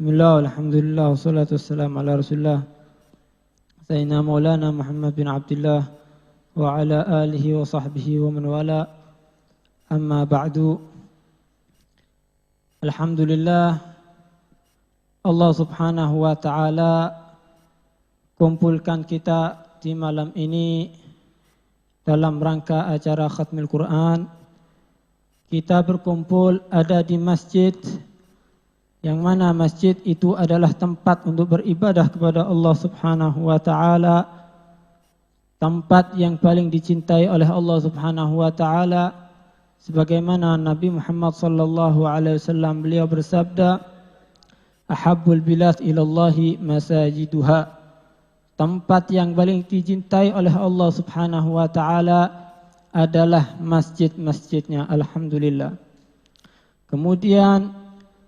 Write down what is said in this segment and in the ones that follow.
Bismillah, alhamdulillah, wassalatu wassalamu ala rasulullah Sayyidina Maulana Muhammad bin Abdullah wa ala alihi wa sahbihi wa man wala. Amma ba'du. Alhamdulillah, Allah subhanahu wa ta'ala kumpulkan kita di malam ini dalam rangka acara Khatmil Quran. Kita berkumpul ada di masjid, yang mana masjid itu adalah tempat untuk beribadah kepada Allah subhanahu wa ta'ala, tempat yang paling dicintai oleh Allah subhanahu wa ta'ala, sebagaimana Nabi Muhammad sallallahu alaihi wasallam beliau bersabda, ahabbul bilad ilallahi masajiduha, tempat yang paling dicintai oleh Allah subhanahu wa ta'ala adalah masjid-masjidnya. Alhamdulillah. Kemudian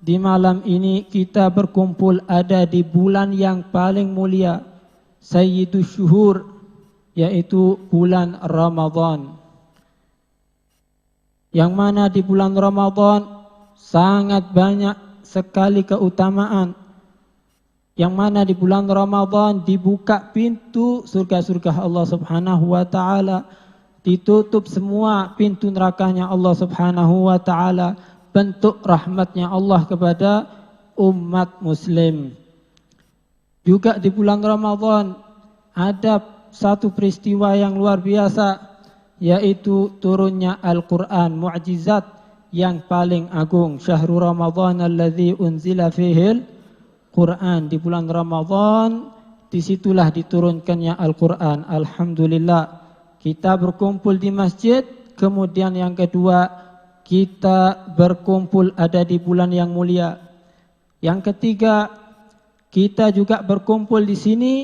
di malam ini kita berkumpul ada di bulan yang paling mulia, Sayyidus Syuhur, yaitu bulan Ramadan. Yang mana di bulan Ramadan sangat banyak sekali keutamaan. Yang mana di bulan Ramadan dibuka pintu surga-surga Allah subhanahu wa ta'ala, ditutup semua pintu nerakanya Allah subhanahu wa ta'ala, bentuk rahmatnya Allah kepada umat muslim. Juga di bulan Ramadan ada satu peristiwa yang luar biasa, yaitu turunnya Al-Quran, mu'jizat yang paling agung. Syahrul Ramadan alladzi unzila fihil Quran. Di bulan Ramadan disitulah diturunkannya Al-Quran. Alhamdulillah, kita berkumpul di masjid. Kemudian yang kedua, kita berkumpul ada di bulan yang mulia. Yang ketiga, kita juga berkumpul di sini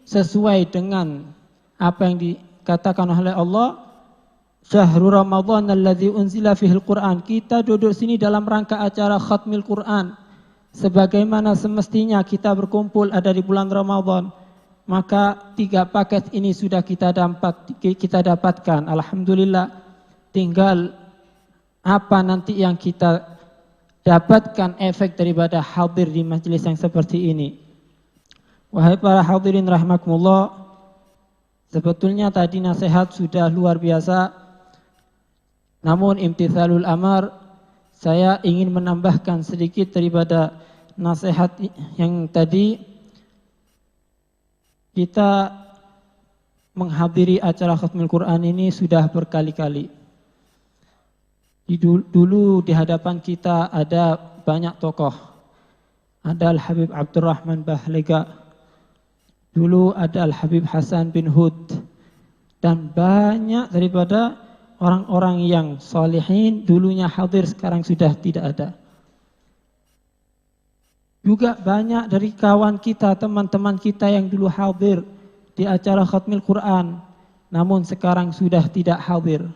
sesuai dengan apa yang dikatakan oleh Allah, Syahrul Ramadan alladzi unzila fihil Quran. Kita duduk sini dalam rangka acara Khatmil Quran. Sebagaimana semestinya kita berkumpul ada di bulan Ramadan, maka 3 paket ini sudah kita dapatkan. Alhamdulillah, tinggal apa nanti yang kita dapatkan efek daripada hadir di majelis yang seperti ini. Wahai para hadirin rahimakumullah, sebetulnya tadi nasihat sudah luar biasa, namun imtithalul amar, saya ingin menambahkan sedikit daripada nasihat yang tadi. Kita menghadiri acara Khatmil Quran ini sudah berkali-kali. Dulu di hadapan kita ada banyak tokoh. Ada Al-Habib Abdurrahman Bahlega, dulu ada Al-Habib Hasan bin Hud, dan banyak daripada orang-orang yang salihin dulunya hadir sekarang sudah tidak ada. Juga banyak dari kawan kita, teman-teman kita yang dulu hadir di acara Khatmil Quran, namun sekarang sudah tidak hadir.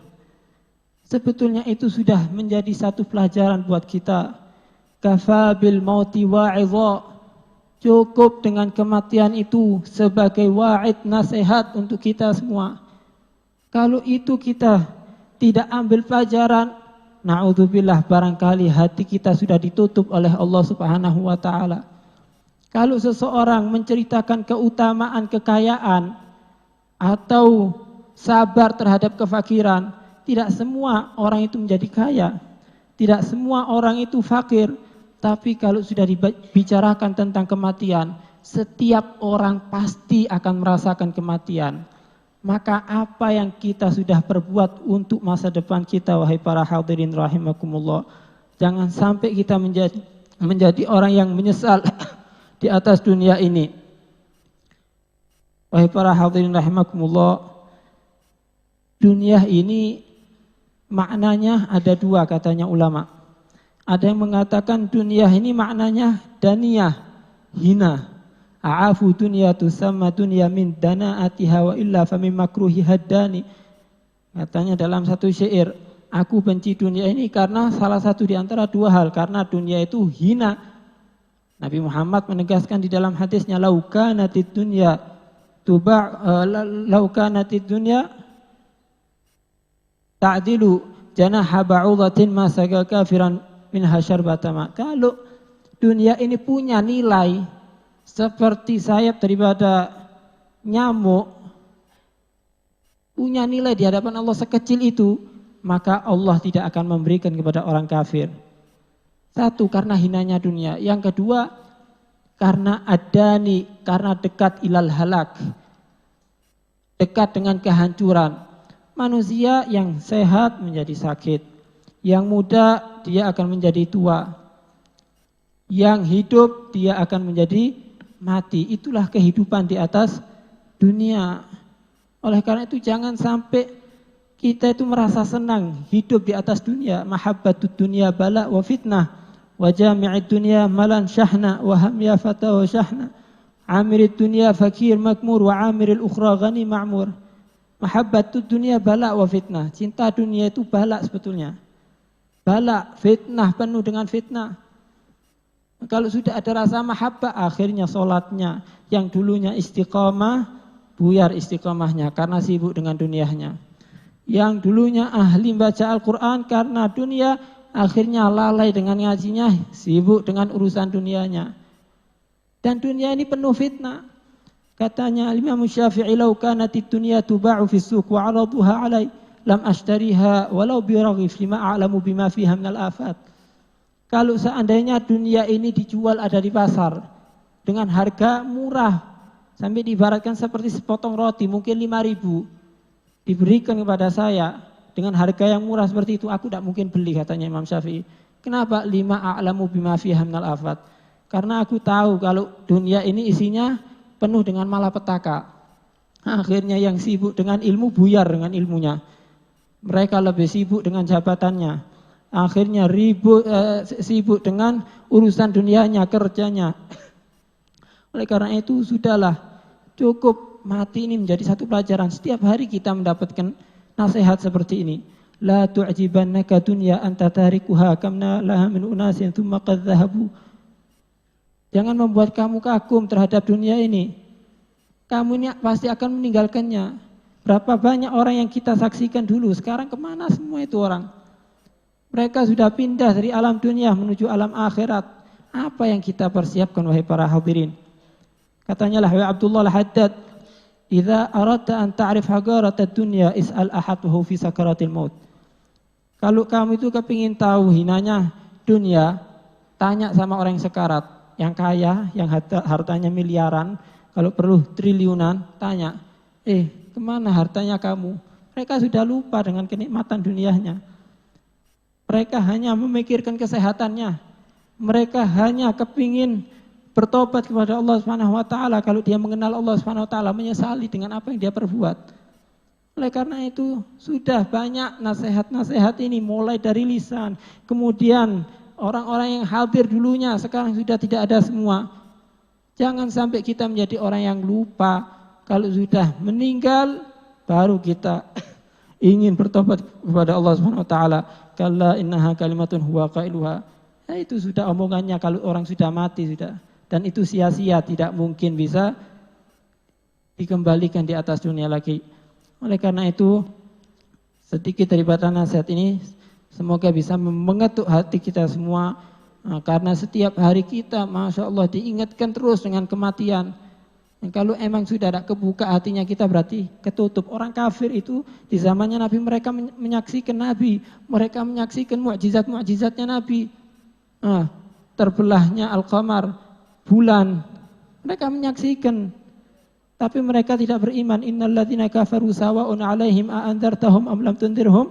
Sebetulnya itu sudah menjadi satu pelajaran buat kita. Kafa bil mauti wa'idha, cukup dengan kematian itu sebagai wa'id, nasihat untuk kita semua. Kalau itu kita tidak ambil pelajaran, na'udzubillah, barangkali hati kita sudah ditutup oleh Allah subhanahu wa ta'ala. Kalau seseorang menceritakan keutamaan kekayaan atau sabar terhadap kefakiran, tidak semua orang itu menjadi kaya, tidak semua orang itu fakir. Tapi kalau sudah dibicarakan tentang kematian, setiap orang pasti akan merasakan kematian. Maka apa yang kita sudah perbuat untuk masa depan kita, wahai para hadirin rahimakumullah, jangan sampai kita menjadi orang yang menyesal di atas dunia ini. Wahai para hadirin rahimakumullah, dunia ini maknanya ada 2 katanya ulama. Ada yang mengatakan dunia ini maknanya daniyah, hina. A'afu dunya tusamma dunya min dana'atiha wa illa fa min makruhi haddani. Katanya dalam satu syair, aku benci dunia ini karena salah satu di antara 2 hal, karena dunia itu hina. Nabi Muhammad menegaskan di dalam hadisnya, laukanatid dunya laukanatid dunya ta'dilu janaha ba'udatin ma saga kafiran min hasyar batama. Kalau dunia ini punya nilai seperti sayap daripada nyamuk, punya nilai di hadapan Allah sekecil itu, maka Allah tidak akan memberikan kepada orang kafir. Satu, karena hinanya dunia. Yang kedua, karena adani, karena dekat ilal halak, dekat dengan kehancuran. Manusia yang sehat menjadi sakit, yang muda dia akan menjadi tua, yang hidup dia akan menjadi mati. Itulah kehidupan di atas dunia. Oleh karena itu jangan sampai kita itu merasa senang hidup di atas dunia. Mahabbatud dunia bala wa fitnah, wa jami'id dunia malan syahna, wa hamya fata wa syahna, amirid dunia fakir makmur, wa amiril ukhra ghani ma'mur. Mahabbatud dunia bala wa fitnah. Cinta dunia itu bala sebetulnya. Bala, fitnah, penuh dengan fitnah. Kalau sudah ada rasa mahabbah, akhirnya sholatnya yang dulunya istiqamah, buyar istiqamahnya karena sibuk dengan dunianya. Yang dulunya ahli baca Al-Quran karena dunia, akhirnya lalai dengan ngajinya, sibuk dengan urusan dunianya. Dan dunia ini penuh fitnah. Katanya Imam Syafi'i, "Lau kanatid dunya tuba'u fis suq wa 'araduha 'alai lam ashtariha walau bi raghif lima a'lamu bima fiha minal afat." Kalau seandainya dunia ini dijual ada di pasar dengan harga murah, sampai diibaratkan seperti sepotong roti mungkin 5.000, diberikan kepada saya dengan harga yang murah seperti itu, aku tidak mungkin beli, katanya Imam Syafi'i. Kenapa? Lima a'lamu bima fiha minal afat. Karena aku tahu kalau dunia ini isinya penuh dengan malapetaka. Akhirnya yang sibuk dengan ilmu buyar dengan ilmunya. Mereka lebih sibuk dengan jabatannya. Akhirnya sibuk dengan urusan dunianya, kerjanya. Oleh karena itu sudahlah, cukup mati ini menjadi satu pelajaran. Setiap hari kita mendapatkan nasihat seperti ini. La tu'jibannaka dunya anta tarikuha kamna laha min unasin thumma qad dhahabu. Jangan membuat kamu kagum terhadap dunia ini. Kamu ini pasti akan meninggalkannya. Berapa banyak orang yang kita saksikan dulu, sekarang kemana semua itu orang? Mereka sudah pindah dari alam dunia menuju alam akhirat. Apa yang kita persiapkan wahai para hadirin? Katanya wahai Abdullah Al-Haddad, "Idza aradta an ta'rif haqaratad dunya is'al ahadahu fi sakaratil maut." Kalau kamu itu kepingin tahu hinanya dunia, tanya sama orang yang sekarat. Yang kaya, yang hartanya miliaran, kalau perlu triliunan, tanya, kemana hartanya kamu? Mereka sudah lupa dengan kenikmatan dunianya. Mereka hanya memikirkan kesehatannya. Mereka hanya kepingin bertobat kepada Allah Subhanahu wa taala. Kalau dia mengenal Allah Subhanahu wa taala, menyesali dengan apa yang dia perbuat. Oleh karena itu, sudah banyak nasihat-nasihat ini mulai dari lisan, kemudian orang-orang yang hadir dulunya sekarang sudah tidak ada semua. Jangan sampai kita menjadi orang yang lupa. Kalau sudah meninggal baru kita ingin bertobat kepada Allah Subhanahu wa taala. Kalla innaha kalimatun huwa qailuha. Ya, itu sudah omongannya kalau orang sudah mati sudah. Dan itu sia-sia, tidak mungkin bisa dikembalikan di atas dunia lagi. Oleh karena itu sedikit daripada nasihat ini semoga bisa mengetuk hati kita semua, karena setiap hari kita Masya Allah diingatkan terus dengan kematian. Dan kalau emang sudah ada kebuka hatinya kita berarti ketutup. Orang kafir itu di zamannya Nabi mereka menyaksikan Nabi, mereka menyaksikan mukjizat-mukjizatnya Nabi. Terbelahnya Al-Qamar, bulan, mereka menyaksikan. Tapi mereka tidak beriman. Innal ladzina kafaru sawa'un 'alaihim a andzartahum am lam tundirhum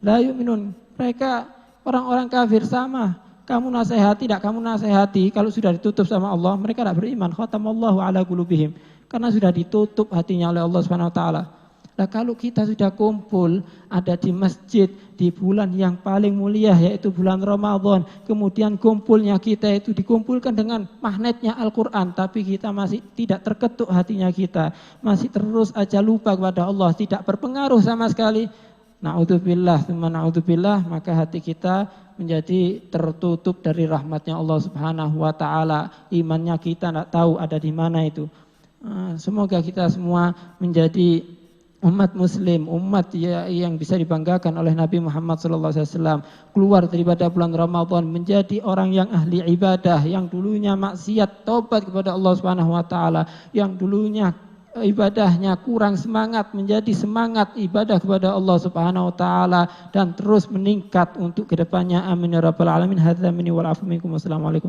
la yu'minun. Mereka orang-orang kafir sama. Kamu nasihati, tidak kamu nasihati, kalau sudah ditutup sama Allah, mereka tidak beriman. Khatamallahu ala qulubihim. Karena sudah ditutup hatinya oleh Allah Subhanahu wa taala. Nah, kalau kita sudah kumpul ada di masjid di bulan yang paling mulia yaitu bulan Ramadan, kemudian kumpulnya kita itu dikumpulkan dengan magnetnya Al-Qur'an, tapi kita masih tidak terketuk hatinya kita, masih terus aja lupa kepada Allah, tidak berpengaruh sama sekali. Na'udzubillah, maka hati kita menjadi tertutup dari rahmatnya Allah Subhanahu wa taala. Imannya kita tidak tahu ada di mana itu. Semoga kita semua menjadi umat muslim, umat yang bisa dibanggakan oleh Nabi Muhammad SAW, keluar daripada bulan Ramadan menjadi orang yang ahli ibadah, yang dulunya maksiat tobat kepada Allah Subhanahu wa taala, yang dulunya ibadahnya kurang semangat menjadi semangat ibadah kepada Allah Subhanahu wa taala dan terus meningkat untuk kedepannya. Amin ya rabbal alamin. Hadza minni wal afu minkum. Wassalamualaikum.